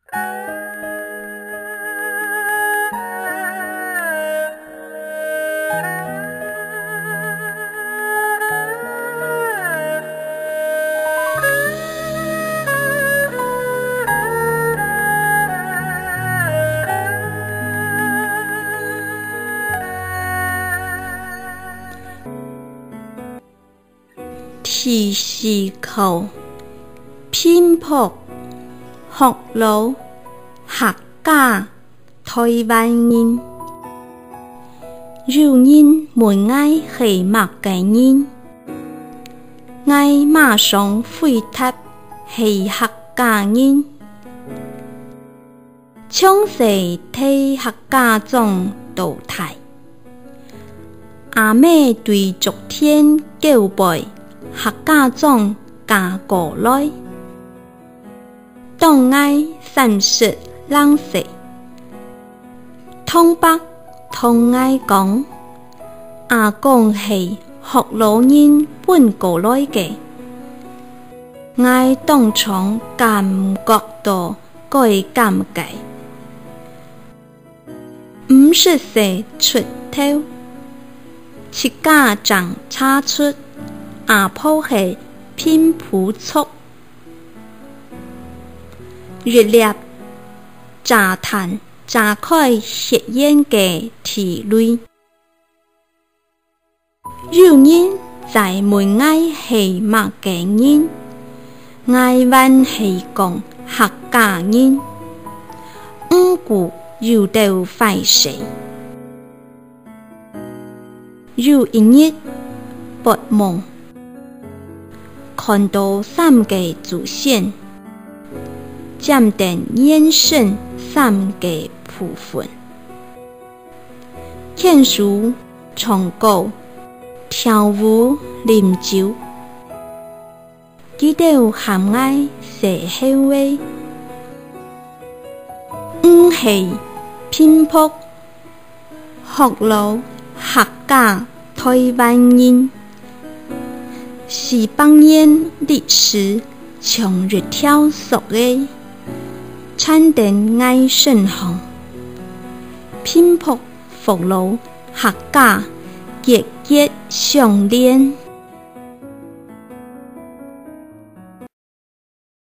提示口拼搏學老客家台灣人，有人問愛係乜嘅人，愛馬上回答係客家人，詳細睇客家種動態。阿妹對昨天叫背客家種加過來，當愛三十兩歲，東北同愛講，阿公係學老人搬過來嘅，愛當場感覺到個尷尬，50歲出頭，自家長查出阿婆係偏不錯，熱烈炸彈炸開血煙嘅體類，有人在問愛係乜嘅人，愛還係講客家人，五句有到快死。有一日發夢，看到3個祖先佔定人生3個部分，聽書、唱歌、跳舞、飲酒，佢哋含愛社會，係拼搏學老客家台灣人，是百年歷史從日跳索嘅產定愛盛行，拼搏學老客家結結相連。